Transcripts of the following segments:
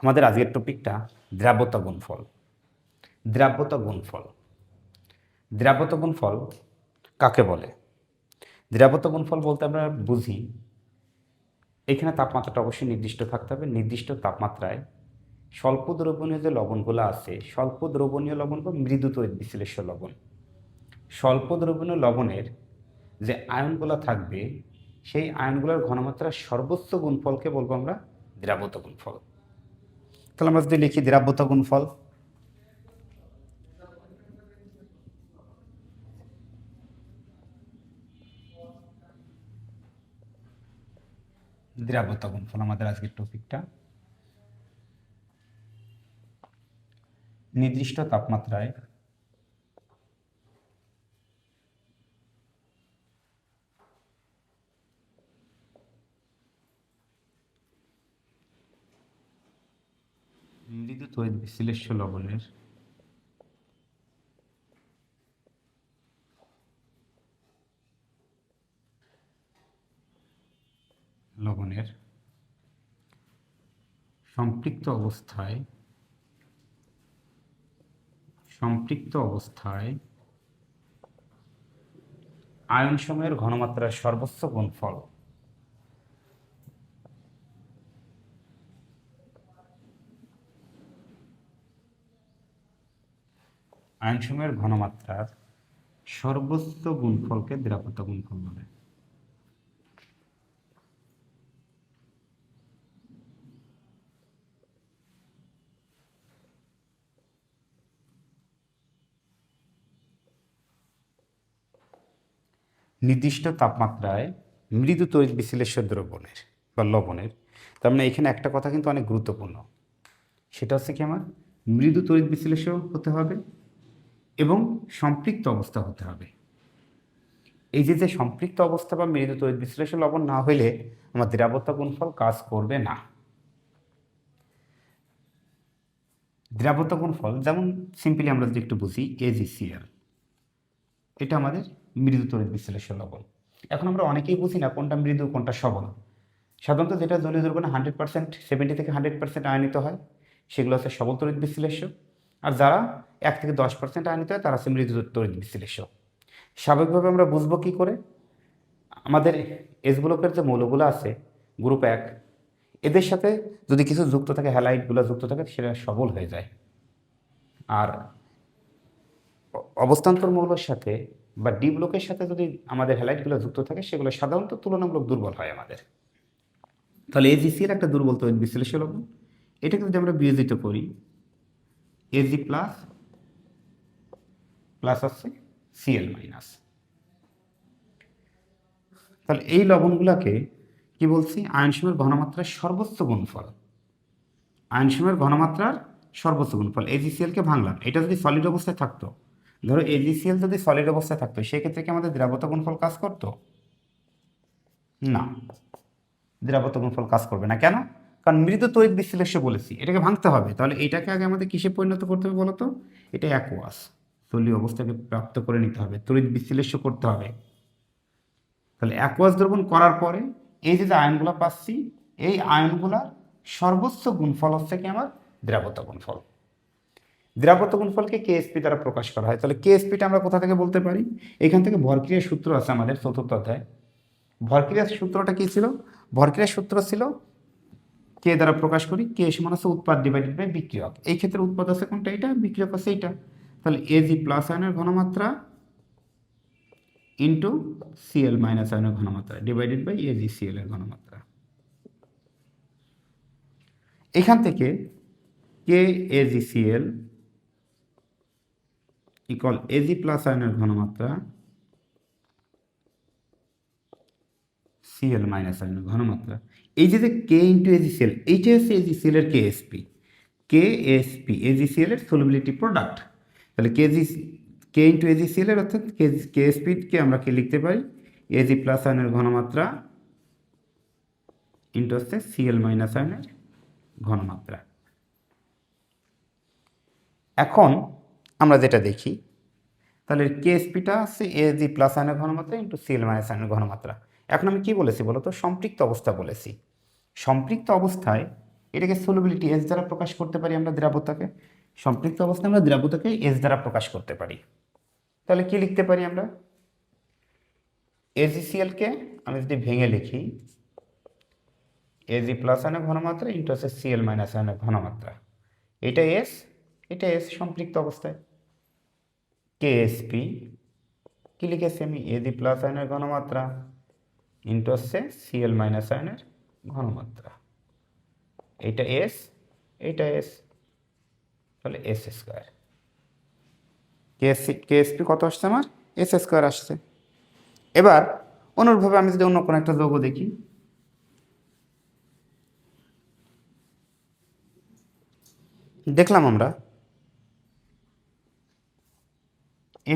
আমাদের আজকের টপিকটা দ্রাব্যতা গুণফল। দ্রাব্যতা গুণফল দ্রাব্যতা গুণফল কাকে বলে? দ্রাব্যতা গুণফল বলতে আমরা বুঝি এখানে তাপমাত্রাটা অবশ্যই নির্দিষ্ট থাকতে হবে। নির্দিষ্ট তাপমাত্রায় স্বল্প দ্রবণীয় যে লবণগুলো আছে, স্বল্প দ্রবণীয় লবণ বা মৃদু তড়িৎ বিশ্লেষ্য লবণ, স্বল্প দ্রবণীয় লবণের যে আয়নগুলো থাকবে সেই আয়নগুলোর ঘনমাত্রার সর্বোচ্চ গুণফলকে বলবো আমরা দ্রাব্যতা গুণফল। তাহলে আমরা যদি লিখি দ্রাব্যতা গুণফল, দ্রাব্যতা গুণফল আমাদের আজকের টপিকটা। নির্দিষ্ট তাপমাত্রায় মৃদু তড়িৎ বিশ্লেষ্য লবণের সম্পৃক্ত অবস্থায় আয়ন সময়ের ঘনমাত্রার সর্বোচ্চ গুণফল আয়ন সময়ের ঘনমাত্রার সর্বোচ্চ গুণফলকে দ্রাব্যতা গুণফল বলে। নির্দিষ্ট তাপমাত্রায় মৃদু তড়িৎ বিশ্লেষ্য দ্রবণের বা লবণের, তার মানে এখানে একটা কথা কিন্তু অনেক গুরুত্বপূর্ণ, সেটা হচ্ছে কি আমার মৃদু তড়িৎ বিশ্লেষ্য হতে হবে এবং সম্পৃক্ত অবস্থা হতে হবে। এই যে সম্পৃক্ত অবস্থা বা মৃদু তড়িৎ বিশ্লেষ্য লবণ না হইলে আমার দ্রাব্যতা গুণফল কাজ করবে না। দ্রাব্যতা গুণফল যেমন সিম্পলি আমরা যদি একটু বুঝি, AgCl এটা আমাদের মৃদু তড়িৎ বিশ্লেষ্য লবণ। এখন আমরা অনেকেই বুঝি না কোনটা মৃদু কোনটা সবল। সাধারণত যেটা জলীয় দ্রবণে 100%, 70 থেকে 100% আয়নিত হয় সেগুলো হচ্ছে সবল তড়িৎ বিশ্লেষ্য, আর যারা 1 থেকে 10% আয়নিত হয় তারা হচ্ছে মৃদু তড়িৎ বিশ্লেষ্য। স্বাভাবিকভাবে আমরা বুঝবো কী করে? আমাদের এস ব্লকের যে মৌলগুলো আছে গ্রুপ 1, এদের সাথে যদি কিছু যুক্ত থাকে, হ্যালাইডগুলো যুক্ত থাকে, সেটা সবল হয়ে যায়। আর অবস্থান্তর মৌলের সাথে বা ডি ব্লকের সাথে যদি আমাদের হ্যালাইডগুলো যুক্ত থাকে সেগুলো সাধারণত তুলনামূলক দুর্বল হয় আমাদের। তাহলে AgCl একটা দুর্বল তড়িৎ বিশ্লেষ্য লবণ। এটাকে যদি আমরা বিয়োজিত করি, Ag প্লাস প্লাস হচ্ছে Cl মাইনাস, তাহলে এই লবণগুলোকে কি বলছি? আয়ন সময়ের ঘনমাত্রার সর্বোচ্চ গুণফল। আয়ন সময়ের ঘনমাত্রার সর্বোচ্চ গুণফল AgCl-কে ভাঙলাম। এটা যদি সলিড অবস্থায় থাকতো, ধরো AgCl যদি সলিড অবস্থায় থাকতো, সেক্ষেত্রে কি আমাদের দ্রাব্যতা গুণফল কাজ করতো? না, দ্রাব্যতা গুণফল কাজ করবে না। কেন? কারণ মৃদু তড়িৎ বিশ্লেষ্য বলেছি, এটাকে ভাঙতে হবে। তাহলে এটাকে আগে আমাদের কিসে পরিণত করতে হবে বলতো? এটা অ্যাকুয়াস তলীয় অবস্থাকে প্রাপ্ত করে নিতে হবে, তড়িৎ বিশ্লেষ্য করতে হবে। তাহলে অ্যাকুয়াস দ্রবণ করার পরে এই যে আয়নগুলো পাচ্ছি, এই আয়নগুলার সর্বোচ্চ গুণফল হচ্ছে কি আমার দ্রাব্যতা গুণফল। দ্রাব্যতা গুণফলকে কেএসপি দ্বারা প্রকাশ করা হয়। তাহলে কেএসপিটা আমরা কোথা থেকে বলতে পারি? এখান থেকে ভরক্রিয়ার সূত্র আছে আমাদের 4র্থ অধ্যায়। ভরক্রিয়ার সূত্রটা কি ছিল? ভরক্রিয়ার সূত্র ছিল কে দ্বারা প্রকাশ করি, কে সমান আছে উৎপাদ ডিভাইডেড বাই বিক্রিয়ক। এই ক্ষেত্রে উৎপাদ আছে কোনটা? এটা। বিক্রিয়ক আছে এটা। তাহলে Ag প্লাস আয়নের ঘনমাত্রা ইন্টু Cl মাইনাস আয়নের ঘনমাত্রা ডিভাইডেড বাই AgCl এর ঘনমাত্রা। এখান থেকে KAgCl ইকুয়াল Ag প্লাস আয়নের ঘনমাত্রা Cl মাইনাস আয়নের ঘনমাত্রা। এই যে K ইন্টু AgCl, এইটা হচ্ছে AgCl এর KSP। KSP AgCl এর সলিবিলিটি প্রোডাক্ট। তাহলে K ইন্টু AgCl এর অর্থাৎ KSP-কে আমরা কি লিখতে পারি? Ag প্লাস আয়নের ঘনমাত্রা ইন্টু হচ্ছে Cl মাইনাস আয়নের ঘনমাত্রা। এখন আমরা যেটা দেখি, তাহলে কেএসপিটা হচ্ছে Ag প্লাস আয়নের ঘনমাত্রা ইন্টু Cl মাইনাস আয়নের ঘনমাত্রা। এখন আমি কি বলেছি বলতো? সম্পৃক্ত অবস্থা বলেছি। সম্পৃক্ত অবস্থায় এটাকে সলিবিলিটি এস দ্বারা প্রকাশ করতে পারি আমরা দ্রাব্যতাকে, সম্পৃক্ত অবস্থায় আমরা দ্রাব্যতাকে এস দ্বারা প্রকাশ করতে পারি। তাহলে কি লিখতে পারি আমরা, এজিসিএলকে আমি যদি ভেঙে লিখি এজি প্লাস আয়নের ঘনমাত্রা ইন্টু হচ্ছে সিএল মাইনাস আয়নের ঘনমাত্রা, এটা এস, এটা এস সম্পৃক্ত অবস্থায়। কেএসপি কি লিখেছি আমি, এজি প্লাস আয়নের ঘনমাত্রা ইন্টু হচ্ছে সিএল মাইনাস আয়নের ঘনমাত্রা, এইটা এস, এইটা এস, তাহলে এস স্কোয়ার। কেএসপি কত আসছে আমার, এস স্কোয়ার আসছে। এবার অনুরূপভাবে আমি যদি অন্য কোনো একটা যৌগ দেখি, দেখলাম আমরা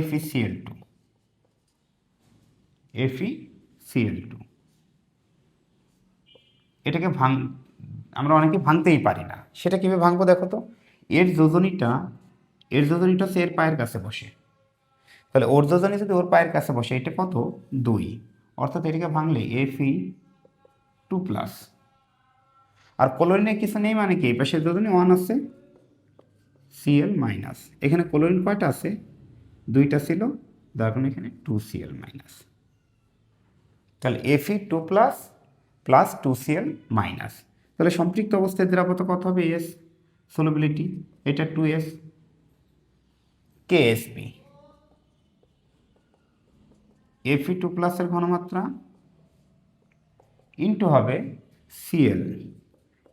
FeCl2, FeCl2, এটাকে আমরা অনেকে ভাঙতেই পারি না, সেটা কীভাবে ভাঙবো দেখো তো। এর যোজনীটা হচ্ছে এর পায়ের কাছে বসে, তাহলে ওর যোজনী যদি ওর পায়ের কাছে বসে, এটা কত 2, অর্থাৎ এটাকে ভাঙলে Fe2+, আর ক্লোরিনের কিছু নেই মানে কি, এই পাশের যোজনী 1 আছে, Cl মাইনাস, এখানে ক্লোরিন কয়টা আছে, 2টা ছিল, যার কারণে এখানে 2Cl মাইনাস, তাহলে Fe2+ প্লাস 2Cl মাইনাস, তাহলে সম্পৃক্ত অবস্থায় দ্রাবতা কত হবে, এস, সলিবিলিটি এটা 2S। কেএসপি Fe2+ এর ঘনমাত্রা ইন্টু হবে Cl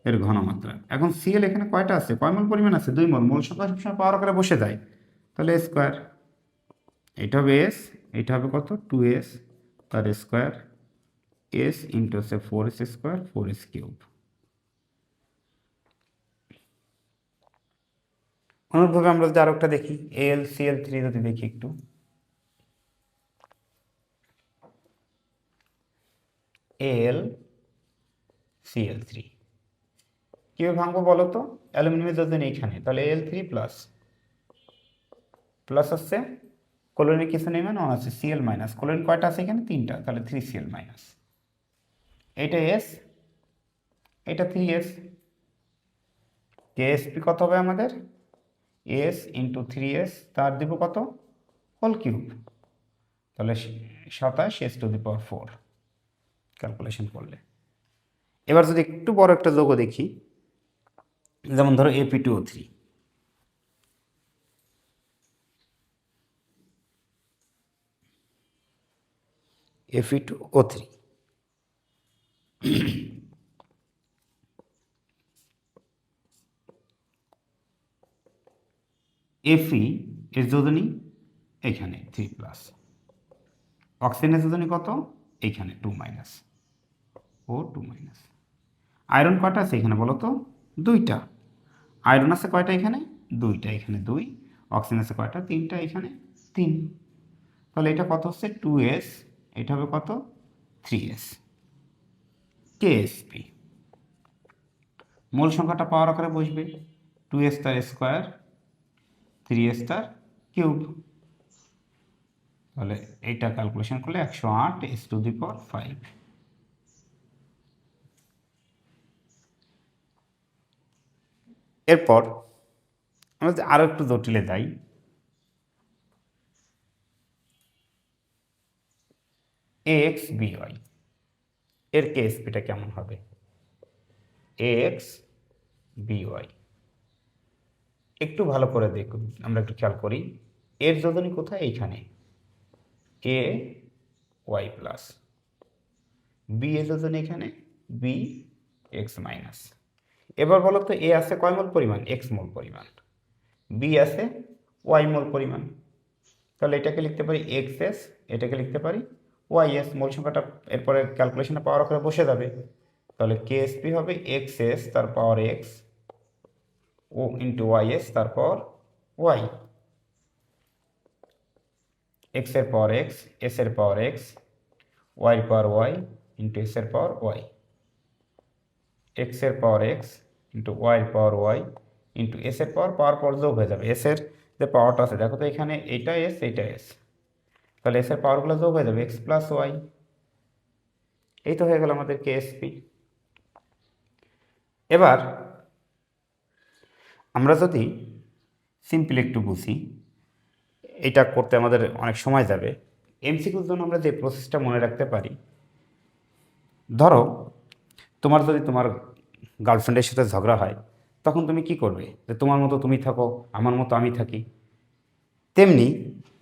এর ঘনমাত্রা। এখন Cl এখানে কয়টা আছে, কয় মোল পরিমাণ আছে, 2 মোল, মোল সংখ্যা সবসময় পাওয়ার আকারে বসে যায়, তাহলে স্কোয়ার, এটা হবে এস, এটা হবে কত 2S তার স্কোয়ার, এস ইন্টু হচ্ছে 4S স্কোয়ার 4S কিউব। অনুরূপভাবে আমরা যদি আরেকটা দেখি AlCl3 যদি দেখি একটু, AlCl3 কীভাবে ভাঙবো বলো তো, অ্যালুমিনিয়ামের যোজনী এইখানে, তাহলে Al3 প্লাস প্লাস হচ্ছে ক্লোরিনের কিছু নেই মানে 1 আছে, Cl মাইনাস, ক্লোরিন কয়টা আছে এখানে 3টা, তাহলে 3Cl মাইনাস, এইটা এস, এটা 3S। কেএসপি কত হবে আমাদের, এস ইন্টু 3S তার দিব কত হোল কিউব, তাহলে 27S⁴ ক্যালকুলেশন করলে। এবার যদি একটু বড় একটা যৌগ দেখি, যেমন ধরো Fe2O3, Fe2O3 Fe এর যোজনী এখানে 3+, অক্সিজেনের যোজনী কত এইখানে 2- ও 2-, আয়রন কয়টা আছে এখানে বলো তো, 2টা, আয়রন আছে কয়টা এখানে 2টা, এখানে 2, অক্সিজেন আছে কয়টা 3টা, এখানে 3, তাহলে এটা কত হচ্ছে 2S, এটা হবে কত 3S। কেএসপি মূল সংখ্যাটা পাওয়ার আকারে বসবে, 2S তার স্কোয়ার 3S তার কিউব, তাহলে এইটা ক্যালকুলেশন করলে 108S⁵। এরপর আমরা যদি আরও একটু জটিলে যাই, AxBy এর কেএসপিটা কেমন হবে, AxBy একটু ভালো করে দেখুন, আমরা একটু খেয়াল করি, এর যোজনী কোথায় এইখানে Ay+, বি এর যোজনী এখানে Bx-, এবার বলো তো এ আছে কয় মোল পরিমাণ, x মোল পরিমাণ, বি আছে y মোল পরিমাণ, তাহলে এটাকে লিখতে পারি xs, এটাকে লিখতে পারি ys, মোল সংখ্যাটা এরপরে ক্যালকুলেশনে পাওয়ার আকারে বসে যাবে, তাহলে কেএসপি হবে xs তার পাওয়ার x ও ইন্টু ys তার পাওয়ার y, x এর পাওয়ার x, s এর পাওয়ার x, y এর পাওয়ার y ইন্টু s এর পাওয়ার y, x এর পাওয়ার x ইন্টু y এর পাওয়ার y ইন্টু s এর পাওয়ার পর যোগ হয়ে যাবে, s এর যে পাওয়ারটা আছে দেখো তো এখানে এইটা s, এইটা s, তাহলে s এর পাওয়ারগুলো যোগ হয়ে যাবে x প্লাস y, এই তো হয়ে গেল আমাদের কেএসপি। এবার আমরা যদি সিম্পল একটু বুঝি, এটা করতে আমাদের অনেক সময় যাবে। এমসিকিউর জন্য আমরা যে প্রসেসটা মনে রাখতে পারি, ধরো তোমার গার্লফ্রেন্ডের সাথে ঝগড়া হয়, তখন তুমি কি করবে? যে তোমার মতো তুমি থাকো, আমার মতো আমি থাকি। তেমনি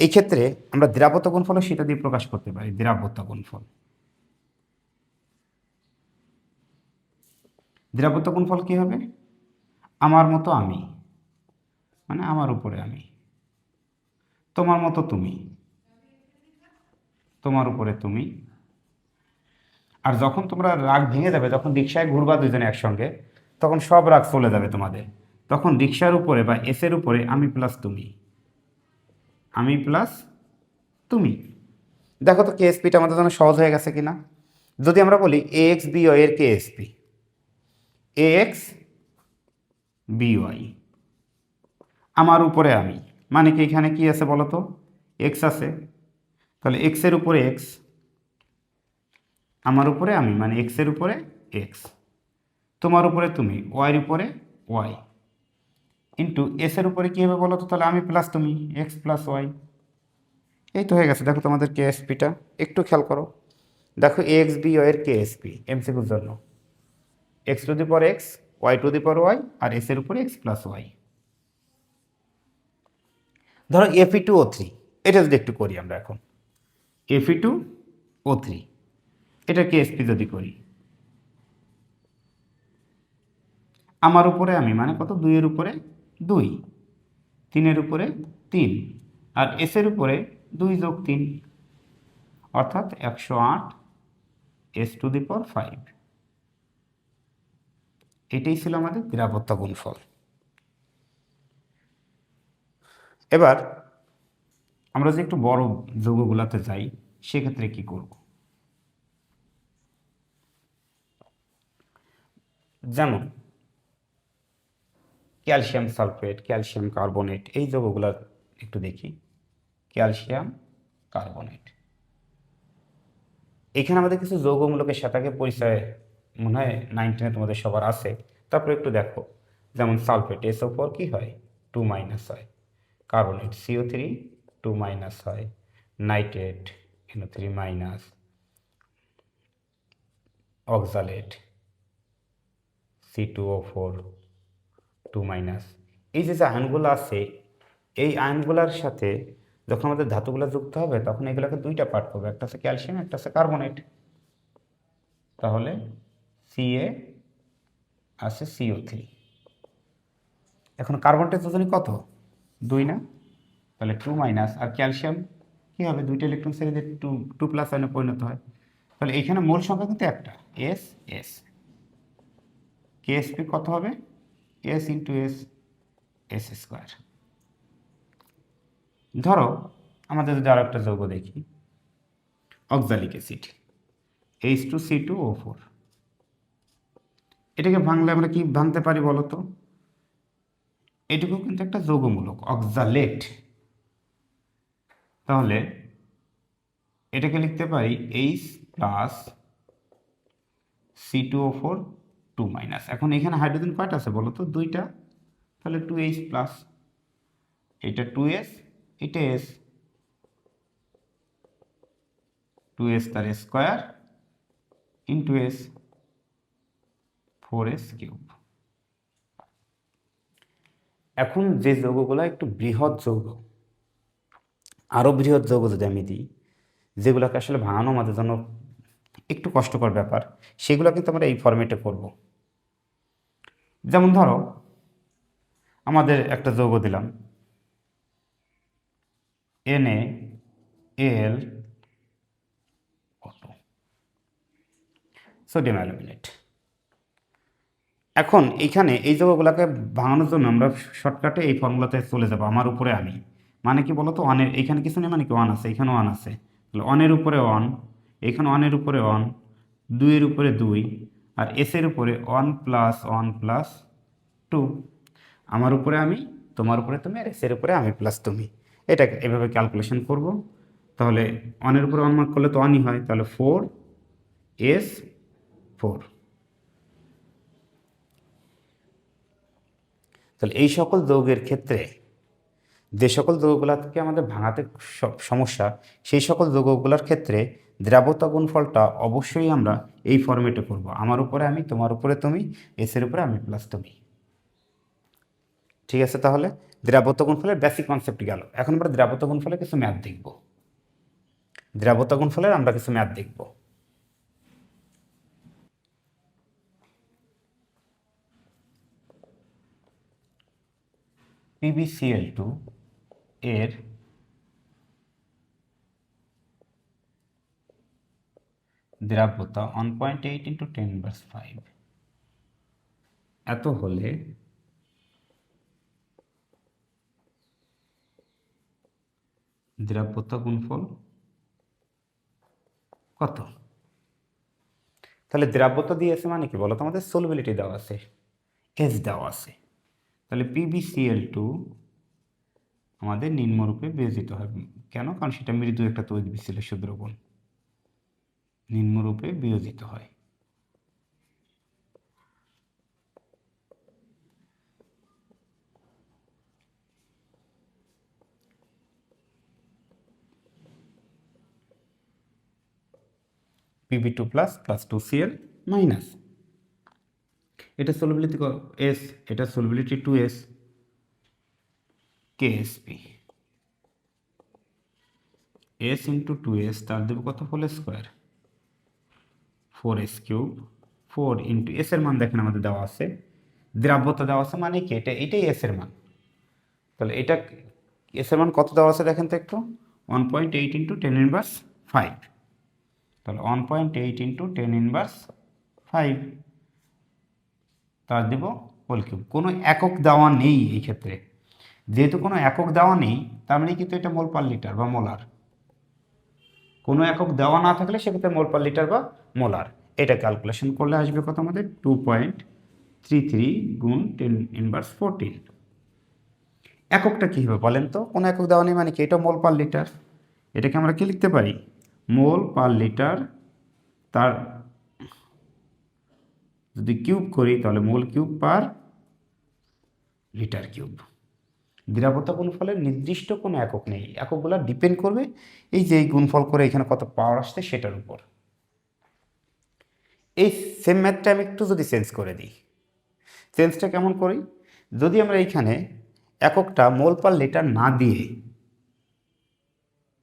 এই ক্ষেত্রে আমরা দ্বিরাবর্ত গুণফলও সেটা দিয়ে প্রকাশ করতে পারি, দ্বিরাবর্ত গুণফল। দ্বিরাবর্ত গুণফল কী হবে? আমার মতো আমি, মানে আমার উপরে আমি, তোমার মতো তুমি, তোমার উপরে তুমি। আর যখন তোমরা রাগ ভেঙে যাবে, যখন রিক্সায় ঘুরবা দুজনে একসঙ্গে, তখন সব রাগ চলে যাবে তোমাদের। তখন রিক্সার উপরে বা এসের উপরে আমি প্লাস তুমি, আমি প্লাস তুমি। দেখো তো কেএসপিটা আমাদের জন্য সহজ হয়ে গেছে কিনা। যদি আমরা বলি এ এক্স বি ওয়াই এর কেএসপি, এ এক্স বি ওয়াই, আমার উপরে আমি, মানে কি এখানে কি আছে বলো তো? এক্স আছে, তাহলে এক্সের উপরে এক্স, আমার উপরে আমি মানে এক্সের উপরে এক্স, তোমার উপরে তুমি, ওয়াইয়ের উপরে ওয়াই, ইন্টু এসের উপরে কী হবে বলো তো? তাহলে আমি প্লাস তুমি, এক্স প্লাস ওয়াই। এই তো হয়ে গেছে। দেখো তোমাদের কেএসপিটা একটু খেয়াল করো। দেখো এ এক্স বি ওয়াই এর কেএসপি এমসিকিউর জন্য X to the power X, Y to the power Y, আর এসের উপরে এক্স প্লাস ওয়াই। ধরো এফি টু ও থ্রি, এটা যদি একটু করি আমরা এখন, এফি টু ও থ্রি, এটা কেএসপি যদি করি, আমার উপরে আমি মানে কত? দুইয়ের উপরে দুই, তিনের উপরে তিন, আর এসের উপরে দুই যোগ তিন, অর্থাৎ 108 এস টু দি পাওয়ার 5। এটাই ছিল আমাদের নিরাপত্তা গুণফল। এবার আমরা যে একটু বড় যৌগগুলাতে যাই, সেক্ষেত্রে কি করব? যেমন ক্যালসিয়াম সালফেট, ক্যালসিয়াম কার্বনেট, এই যৌগগুলো একটু দেখি। ক্যালসিয়াম কার্বনেট, এখানে আমাদের কিছু যৌগমূলকের সাথে আগে পরিচয় মনে হয় 9-10 তোমাদের সবার আছে। তারপরে একটু দেখো, যেমন সালফেট SO4 কি হয়? 2- হয়। কার্বনেট CO3 2- হয়। Nitrate NO3-, oxalate C2O4 2-। এই যে আয়নগুলো আছে, এই আয়নগুলোর সাথে যখন আমাদের ধাতুগুলো যুক্ত হবে, তখন এগুলোকে দুইটা পার্ট করবে, একটা আছে ক্যালসিয়াম, একটা আছে কার্বনেট। তাহলে Ca আছে CO3। এখন কার্বনটার যোজনী কত? 2 না? তাহলে 2-, আর ক্যালসিয়াম কী হবে? দুইটা ইলেকট্রন ছেড়ে দিয়ে 2+ আয়নে পরিণত হয়। তাহলে এখানে মোল সংখ্যা কিন্তু একটা, এস এস। কেএসপি কত হবে? S into S, S square. ধরো আমাদের যদি আরো একটা যৌগ দেখি, অক্সালিক অ্যাসিড H2C2O4, এটাকে ভাঙলে আমরা কি ভাঙতে পারি বলো তো? এটুকু কিন্তু একটা যৌগমূলক, অক্সালেট। তাহলে এটাকে লিখতে পারি H+C2O4 2-। এখন এখানে হাইড্রোজেন কয়টা আছে বলো তো? দুইটা, তাহলে 2H+, এটা 2S, এটা S, 2S তার স্কোয়ার ইন্টু S, 4S³। এখন যে যৌগগুলো একটু বৃহৎ যৌগ, আরও বৃহৎ যৌগ যদি আমি দিই, যেগুলোকে আসলে ভাঙানো আমাদের জন্য একটু কষ্টকর ব্যাপার, সেগুলো কিন্তু আমরা এই ফরম্যাটে করব। যেমন ধরো আমাদের একটা যৌগ দিলাম NaAl, সোডিয়াম অ্যালুমিনেট। এখন এইখানে এই যৌগগুলোকে ভাঙানোর জন্য আমরা শর্টকাটে এই ফর্মুলাতে চলে যাব, আমার উপরে আমি, মানে কি বলতো? ওয়ানের এইখানে কিছু নেই, মানে কি ওয়ান আছে, এখানে ওয়ান আছে, তাহলে ওয়ানের উপরে ওয়ান, এখানে ওয়ানের উপরে ওয়ান, দুইয়ের উপরে দুই, আর এসের উপরে 1+1+2। আমার উপরে আমি, তোমার উপরে তুমি, আর এসের উপরে আমি প্লাস তুমি। এটা এভাবে ক্যালকুলেশন করব। তাহলে ওয়ানের উপরে ওয়ান মার্ক করলে তো ওয়ানই হয়, তাহলে 4S4। তাহলে এই সকল যৌগের ক্ষেত্রে যে সকল যৌগগুলোকে আমাদের ভাঙাতে সমস্যা, সেই সকল যৌগগুলোর ক্ষেত্রে দ্রাব্যতা গুণফলটা অবশ্যই আমরা এই ফরম্যাটে করব। আমার উপরে আমি, তোমার উপরে তুমি, এসের উপরে আমি প্লাস তুমি। ঠিক আছে, তাহলে দ্রাব্যতা গুণফলের বেসিক কনসেপ্ট গেল। এখন আমরা দ্রাব্যতা গুণফলের কিছু ম্যাথ দেখব। দ্রাব্যতা গুণফলের আমরা কিছু ম্যাথ দেখব। PbCl2 এর দ্রাব্যতা 1.8 × 10⁵ এত হলে দ্রাব্যতা গুণফল কত? তাহলে দ্রাব্যতা দিয়েছে মানে কি বলো তো, আমাদের সলুবিলিটি দেওয়া আছে, এস দেওয়া আছে। তাহলে PbCl2 আমাদের নিম্নরূপে বিয়োজিত হয়। কেন? কারণ সেটা মৃদু একটা তড়িৎ বিশ্লেষ্য দ্রবণ, নিম্নরূপে বিয়োজিত হয়। Pb2 প্লাস 2Cl মাইনাস, এটা সলুবিলিটি এস, এটা সলুবিলিটি 2S, KSP S × 2S, তার দেব কত? হোল স্কোয়ার 4S³ 4 × S এর মান দেখেন আমাদের দেওয়া আছে, দ্রাব্যতা দেওয়া আছে মানে কি এটাই S এর মান। তাহলে এটা S এর মান কত দেওয়া আছে দেখেন তো একটু, 1.8 × 10⁵। তাহলে 1.8 × 10⁵, তার দেব হোল কিউব। কোনো একক দেওয়া নেই এই ক্ষেত্রে, যেহেতু কোনো একক দেওয়া নেই তার মানে কিন্তু এটা মোল পার লিটার বা মোলার। কোনো একক দেওয়া না থাকলে সেক্ষেত্রে মোল পার লিটার বা মোলার। এটা ক্যালকুলেশন করলে আসবে কত আমাদের? 2.33 × 10⁻14। এককটা কী হবে বলেন তো? কোনো একক দেওয়া নেই মানে কি, এটা মোল পার লিটার। এটাকে আমরা কি লিখতে পারি? মোল পার লিটার, তার যদি কিউব করি তাহলে মোল কিউব পার লিটার কিউব। দ্রাব্যতা গুণফলের নির্দিষ্ট কোনো একক নেই, এককগুলো ডিপেন্ড করবে এই যে এই গুণফল করে এখানে কত পাওয়ার আসছে সেটার উপর। এই সেম ম্যাথটা আমি একটু যদি চেঞ্জ করে দিই, চেঞ্জটা কেমন করি? যদি আমরা এইখানে এককটা মোল পার লিটার না দিয়ে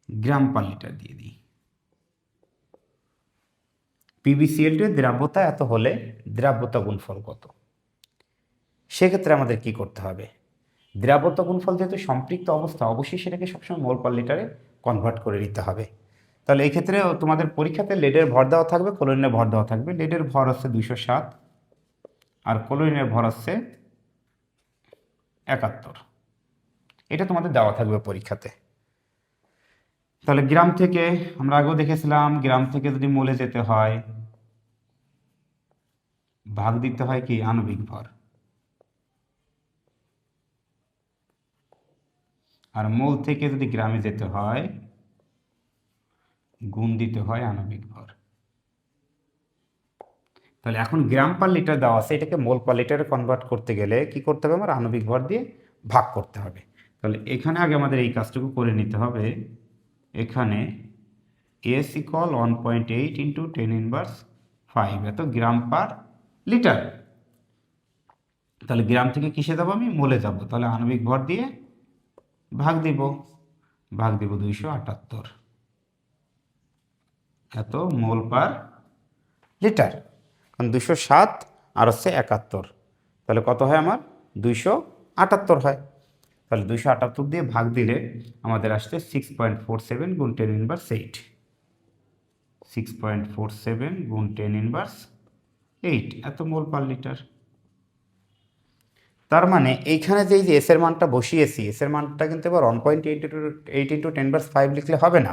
গ্রাম পার লিটার দিয়ে দিই, PbCl2 এর দ্রাব্যতা এত হলে দ্রাব্যতা গুণফল কত, সেক্ষেত্রে আমাদের কি করতে হবে? দ্রাব্যতা গুণফল যেহেতু সম্পৃক্ত অবস্থা, অবশ্যই সেটাকে সবসময় মোল পার লিটারে কনভার্ট করে নিতে হবে। তাহলে এই ক্ষেত্রে তোমাদের পরীক্ষাতে লেডের ভর দেওয়া থাকবে, ক্লোরিনের ভর দেওয়া থাকবে। লেডের ভর হচ্ছে 207 আর ক্লোরিনের ভর হচ্ছে 71, এটা তোমাদের দেওয়া থাকবে পরীক্ষাতে। তাহলে গ্রাম থেকে আমরা আগেও দেখেছিলাম, গ্রাম থেকে যদি মোলে যেতে হয় ভাগ দিতে হয় কি আণবিক ভর, আর মোল থেকে যদি গ্রামে যেতে হয় গুণ দিতে হয় আণবিক ভর। তাহলে এখন গ্রাম পার লিটার দেওয়া আছে, এটাকে মোল পার লিটারে কনভার্ট করতে গেলে কি করতে হবে? আমার আণবিক ভর দিয়ে ভাগ করতে হবে। তাহলে এখানে আগে আমাদের এই কাজটুকু করে নিতে হবে। এখানে S = 1.8 × 10⁻5, এত গ্রাম পার লিটার। তাহলে গ্রাম থেকে কিসে যাব? আমি মোলে যাব। তাহলে আণবিক ভর দিয়ে ভাগ দিব 278, এত মোল পার লিটার। কারণ 207 আর হচ্ছে 71, তাহলে কত হয় আমার? 278 হয়। তাহলে 278 দিয়ে ভাগ দিলে আমাদের আসছে 6.47 × 10⁻8, 6.47 × 10⁻8, এত মোল পার লিটার। তার মানে এইখানে যে এই যে এস এর মানটা বসিয়েছি, এস এর মানটা কিন্তু এবার 1.8 × 10⁻5 লিখলে হবে না,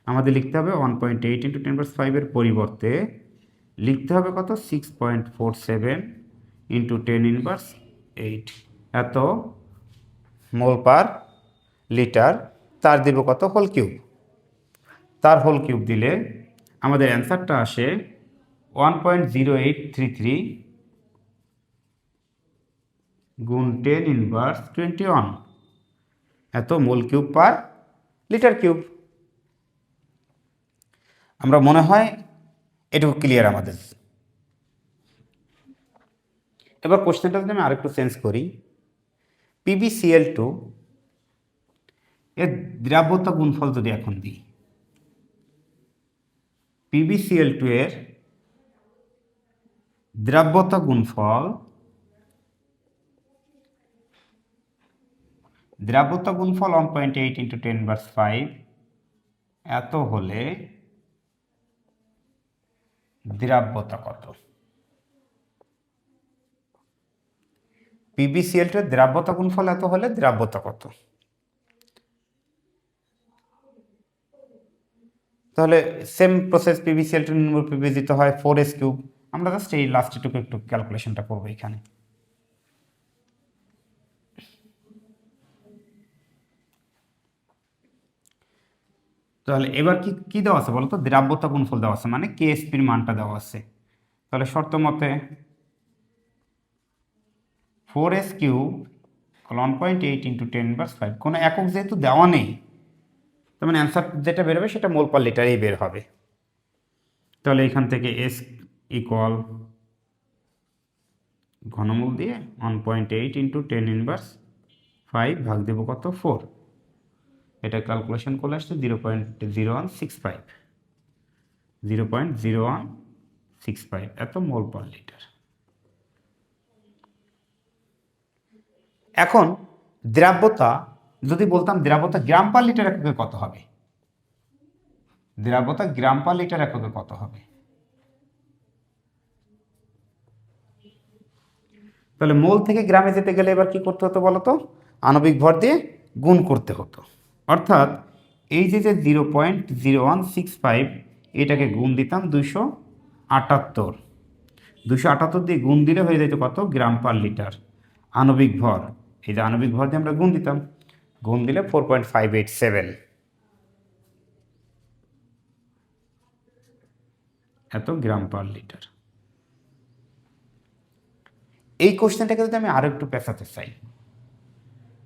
আমাদের লিখতে হবে 1.8 × 10⁻5 এর পরিবর্তে লিখতে হবে কত? 6.47 × 10⁻8, এত মোল পার লিটার। তার দিব কত? Whole cube. তার হোল কিউব দিলে আমাদের অ্যান্সারটা আসে 1.0833 গুণ 10^21 এত mole cube per litre cube. আমরা মনে হয় এটুকু ক্লিয়ার আমাদের। এবার কোশ্চেনটা যদি আমি আরেকটু চেঞ্জ করি, PbCl2 এর দ্রাব্যতা গুণফল যদি এখন দিই, PbCl2 এর দ্রাব্যতা গুণফল, দ্রাব্যতা গুণফল 1.8 × 10^5 এত হলে দ্রাব্যতা কত? PbCl2 এর দ্রাব্যতা গুণফল এত হলে দ্রাব্যতা কত? তাহলে সেম প্রসেস, PbCl2 নির্মূল Pb দিতে হয় 4s3। আমরা জাস্ট এই লাস্টটুকু একটু ক্যালকুলেশনটা করবো এখানে। তাহলে এবার কি কি দেওয়া আছে বলতো? দ্রাব্যতা গুণফল দেওয়া আছে, মানে KSP এর মানটা দেওয়া আছে। তাহলে শর্ত মতে 4s3 1.8 × 10^5, কোনো একক যেহেতু দেওয়া নেই, তার মানে অ্যান্সার যেটা বেরোবে সেটা মোল পার লিটারেই বের হবে। তাহলে এখান থেকে S ইকুয়াল ঘনমূল দিয়ে 1.8 × 10^5 ভাগ দেবো কত? 4। এটা ক্যালকুলেশন করলে আসছে 0.0165, 0.0165 এত মোল পার লিটার। এখন দ্রাব্যতা যদি বলতাম, দ্রাব্যতা গ্রাম পার লিটার এককে কত হবে? দ্রাব্যতা গ্রাম পার লিটার এককে কত হবে? তাহলে মোল থেকে গ্রামে যেতে গেলে এবার কি করতে হতো বলতো? আণবিক ভর দিয়ে গুণ করতে হতো। অর্থাৎ এই যে 0.0165 এটাকে গুণ দিতাম 278, 278 দিয়ে গুণ দিলে হয়ে যেত কত? গ্রাম পার লিটার আণবিক ভর। এই যে আণবিক ভর দিয়ে আমরা গুণ দিতাম, গুণ দিলে 4.587 এত গ্রাম পার লিটার। এই কোশ্চেনটাকে যদি আমি আরো একটু পেঁচাতে চাই,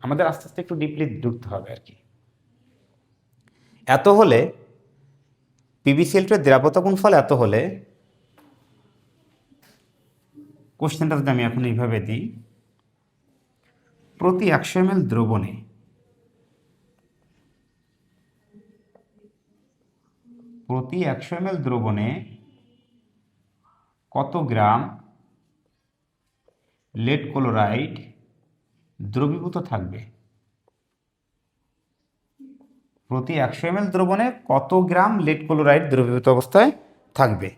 আমাদের আস্তে আস্তে একটু ডিপলি ঢুকতে হবে আর কি। এত হলে PbCl2 এর দ্রাব্যতা গুণফল এত হলে, কোশ্চেনটা যদি আমি এখন এইভাবে দিই, প্রতি 100 ml দ্রবণে কত গ্রাম লেড ক্লোরাইড দ্রবীভূত থাকবে? প্রতি 100 ml দ্রবণে কত গ্রাম লেড ক্লোরাইড দ্রবীভূত অবস্থায় থাকবে?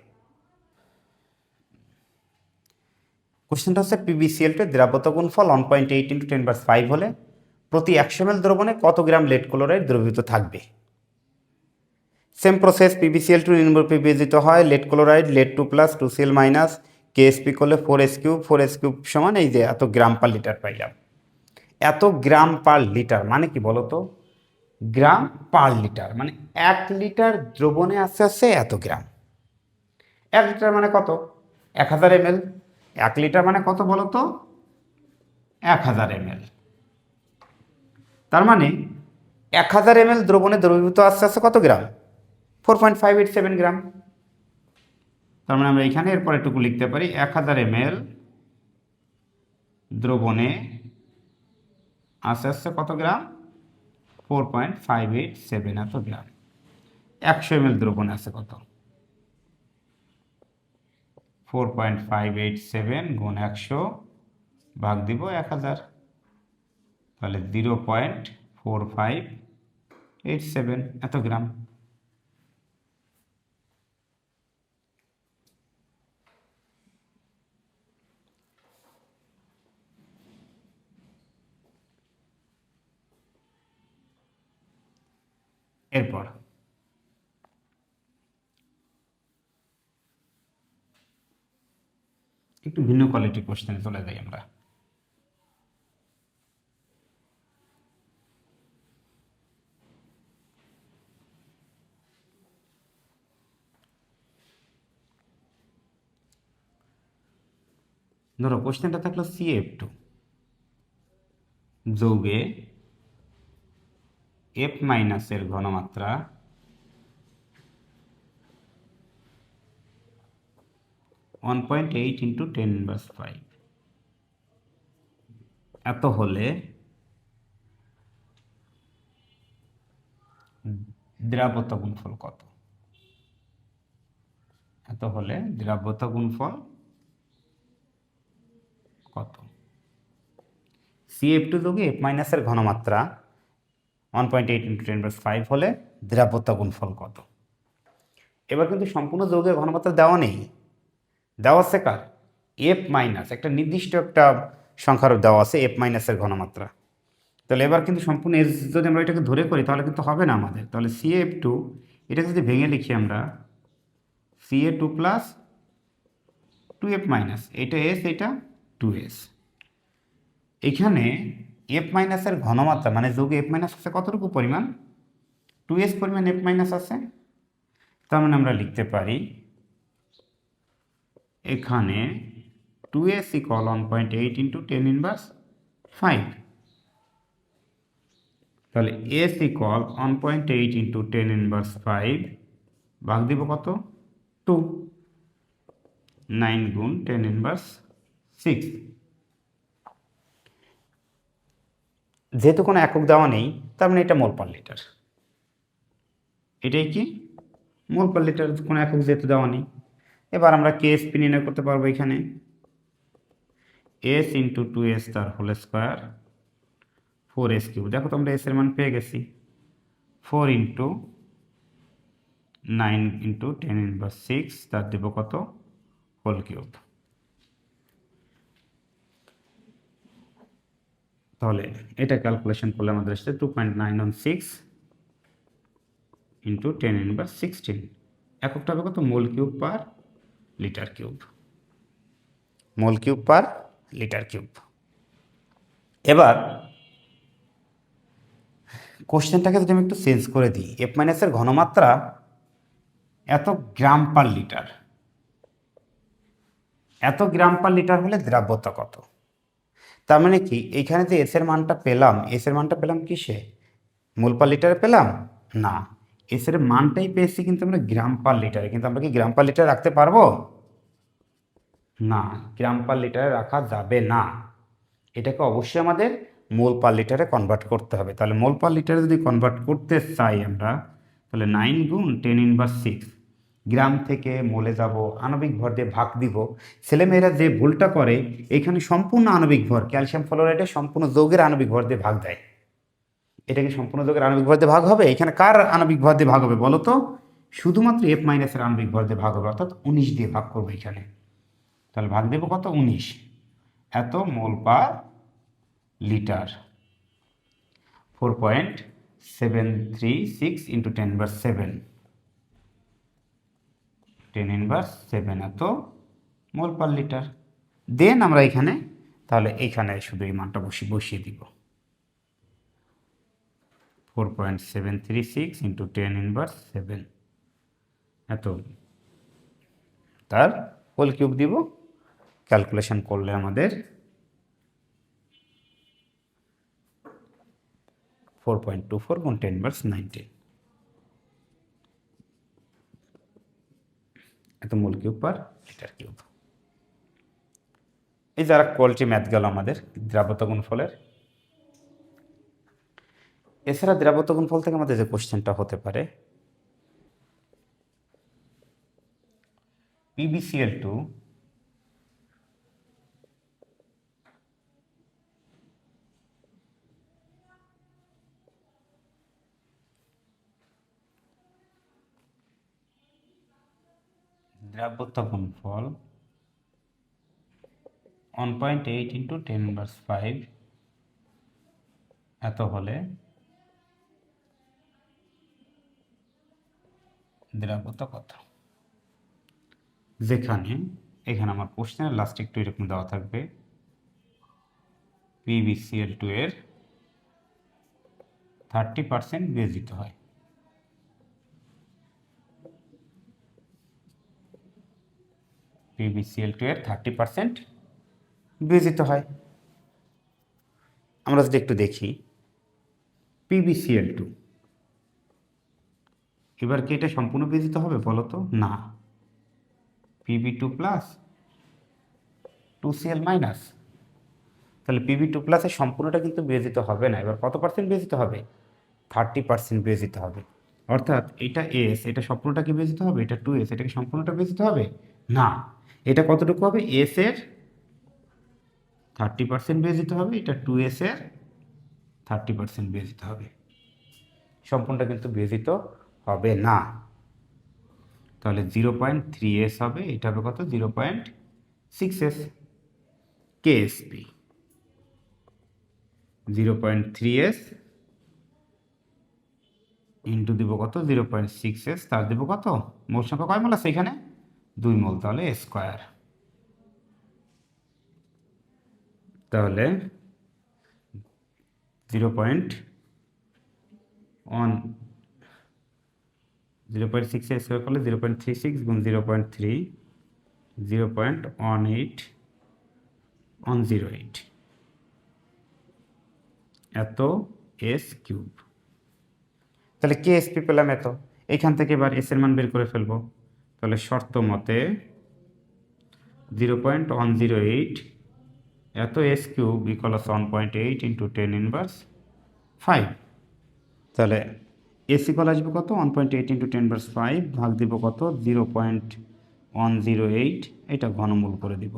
কোশ্চেনটা হচ্ছে PbCl2 দ্রাব্যতা গুণফল 1.8 × 10^5 হলে প্রতি 100 ml দ্রবণে কত গ্রাম লেড ক্লোরাইড দ্রবীভূত থাকবে। সেম প্রসেস, PbCl2 নির্মূল Pb দিতে হয় lead chloride, lead 2+, 2Cl-, KSP করলে 4s3, 4s3 সমান এই যে এত গ্রাম পার লিটার পাইলাম। এত গ্রাম পার লিটার মানে কি বলতো? গ্রাম পার লিটার মানে 1 লিটার দ্রবণে আছে এত গ্রাম। 1 লিটার মানে কত? 1000 ml। 1 লিটার মানে কত বলতো? 1000 ml। তার মানে 1000 ml দ্রবণে দ্রবীভূত আছে কত গ্রাম? 4.587 গ্রাম। তার মানে আমরা এখানে এরপর একটু লিখতে পারি 1000 ml দ্রবণে আছে কত গ্রাম? 4.587 এত গ্রাম। 100 ml দ্রবণে আছে কত? 4.587 গুণ 100 ভাগ দিব 1000, তাহলে 0.4587 এত গ্রাম। এরপর একটু ভিন্ন কোয়ালিটি কোশ্চেনে চলে যাই আমরা। ধরো কোশ্চেনটা থাকলো CF2, যৌগে F মাইনাসের ঘনমাত্রা 1.8 ইন্টু 10⁵ এত হলে দ্রাব্যতা গুণফল কত? এত হলে দ্রাব্যতা গুণফল কত? CF2 যৌগে F মাইনাসের ঘনমাত্রা 1.8 ইন্টু 10⁵ হলে দ্রাব্যতা গুণফল কত? এবার কিন্তু সম্পূর্ণ যৌগের ঘনমাত্রা দেওয়া নেই, দেওয়া আছে কার? F মাইনাস, একটা নির্দিষ্ট একটা সংখ্যার দেওয়া আছে F মাইনাসের ঘনমাত্রা। তাহলে এবার কিন্তু সম্পূর্ণ এর যদি আমরা এটাকে ধরে করি তাহলে কিন্তু হবে না আমাদের। তাহলে CF2 এটা যদি ভেঙে লিখি আমরা Ca2 প্লাস 2F মাইনাস, এটা S, এটা 2S। এখানে F মাইনাসের ঘনমাত্রা মানে যৌগে F মাইনাস আছে কতটুকু পরিমাণ? 2S পরিমাণ F মাইনাস আছে। তার মানে আমরা লিখতে পারি এখানে 2S ইকুয়াল 1.8 ইন্টু 10⁵। তাহলে S ইকুয়াল 1.8 ইন্টু 10⁵ ভাগ দিব কত? 2। 9 গুণ 10⁻⁶। যেহেতু কোনো একক দেওয়া নেই তার মানে এটা মোল পার লিটার। এটাই কি? মোল পার লিটার, কোনো একক যেহেতু দেওয়া নেই। এবার আমরা KSP নির্ণয় করতে পারবো এখানে S ইন্টু 2S তার হোল স্কোয়ার 4S কিউব। দেখো তো আমরা S এর মান পেয়ে গেছি। 4 ইন্টু 9 ইন্টু 10⁻⁶ তার দেব কত? Whole cube. তাহলে এটা ক্যালকুলেশন করলে আমাদের আসছে 2.916 ইন্টু 10⁻16। এককটা হবে কত? মোল কিউব পার লিটার কিউব। মোল কিউব পার লিটার কিউব। এবার কোশ্চেনটাকে যদি আমি একটু চেঞ্জ করে দিই, F মাইনাসের ঘনমাত্রা এত গ্রাম পার লিটার, এত গ্রাম পার লিটার হলে দ্রাব্যতা কত? তার মানে কি এইখানে যে এস এর মানটা পেলাম, এস এর মানটা পেলাম কিসে? মোল পার লিটারে পেলাম না, এস এর মানটাই পেয়েছি কিন্তু আমরা গ্রাম পার লিটারে। কিন্তু আমরা কি গ্রাম পার লিটারে রাখতে পারবো? না, গ্রাম পার লিটারে রাখা যাবে না। এটাকে অবশ্যই আমাদের মোল পার লিটারে কনভার্ট করতে হবে। তাহলে মোল পার লিটারে যদি কনভার্ট করতে চাই আমরা, তাহলে 9 গুণ 10⁻⁶, গ্রাম থেকে মোলে যাব, আণবিক ভর দিয়ে ভাগ দিব। ছেলেমেয়েরা যে ভুলটা করে, এখানে সম্পূর্ণ আণবিক ভর, ক্যালসিয়াম ফ্লোরাইডে সম্পূর্ণ যৌগের আণবিক ভর দিয়ে ভাগ দেয়। এটা কি সম্পূর্ণ যৌগের আণবিক ভর দিয়ে ভাগ হবে? এখানে কার আণবিক ভর দিয়ে ভাগ হবে বলো তো? শুধুমাত্র F মাইনাসের আণবিক ভর দিয়ে ভাগ হবে, অর্থাৎ 19 দিয়ে ভাগ করবো এখানে। তাহলে ভাগ দেবো কত? 19। এত মোল পার লিটার। 4.736 ইন্টু 10⁻⁷, 10⁻⁷ এত মোল পার লিটার। দেন আমরা এখানে, তাহলে এইখানে শুধু এই মানটা বসিয়ে দিব। 4.736 ইন্টু 10⁻⁷ এত তার হোল কিউব দিব। ক্যালকুলেশন করলে আমাদের 4.24 গুণ 10⁻⁹, এত mole cube per litre cube. এই যারা কোয়ালিটি ম্যাথ গেল আমাদের দ্রাব্যতা গুণফলের। এছাড়া দ্রাব্যতা গুণফল থেকে আমাদের যে কোশ্চেনটা হতে পারে, PbCl2 দ্রাব্যতা গুণফল 1.8 ইন্টু 10⁻⁵ এত হলে দ্রাব্যতা কত? যেখানে এখানে আমার কোশ্চেনের লাস্টে একটু এরকম দেওয়া থাকবে PbCl2 এর 30% বিয়োজিত হয়। PbCl2 এর 30% বিয়োজিত হয়। আমরা যদি একটু দেখি PbCl2, এবার কি এটা সম্পূর্ণ বিয়োজিত হবে বলো তো? না, Pb2 প্লাস 2Cl মাইনাস, তাহলে Pb2 প্লাসের সম্পূর্ণটা কিন্তু বিয়োজিত হবে না। এবার কত পার্সেন্ট বিয়োজিত হবে? 30% বিয়োজিত হবে। অর্থাৎ এটা এস, এটা সম্পূর্ণটা কি বিয়োজিত হবে? এটা 2s, এটাকে সম্পূর্ণটা বিয়োজিত হবে না। এটা কতটুকু হবে? এস এর 30% বিয়োজিত হবে, এটা 2s এর 30% বিয়োজিত হবে, সম্পূর্ণটা কিন্তু বিয়োজিত হবে না। তাহলে 0.3s হবে, এটা হবে কত? 0.6s। কেএসপি 0.3s ইন্টু দিব কত? 0.6s, তার দিব কত? মোল সংখ্যা কয় মোল আছে এখানে? 2 মোল, তাহলে স্কোয়ার। তাহলে 0.6 স্কোয়ার করলে 0.36 গুণ 0.3, 0.18 এত এস কিউব। তাহলে কেএসপি পেলাম এত। এখান থেকে এবার এস এর মান বের করে ফেলবো। তাহলে শর্ত মতে 0.108 এত এস কিউব ইকুয়ালস 1.8 ইন্টু 10⁻5। তাহলে এস ইকুয়াল আসবে কত? 1.8 ইন্টু 10⁻5, ভাগ দিব কত? 0.108, এটা ঘনমূল করে দিব।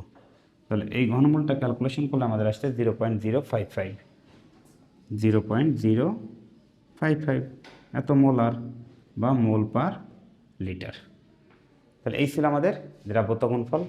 তাহলে এই ঘনমূলটা ক্যালকুলেশন করলে আমাদের আসছে 0.055, 0.055 এত মোলার বা মোল পার লিটার। তাহলে এই ছিল আমাদের দ্রাব্যতা গুণফল।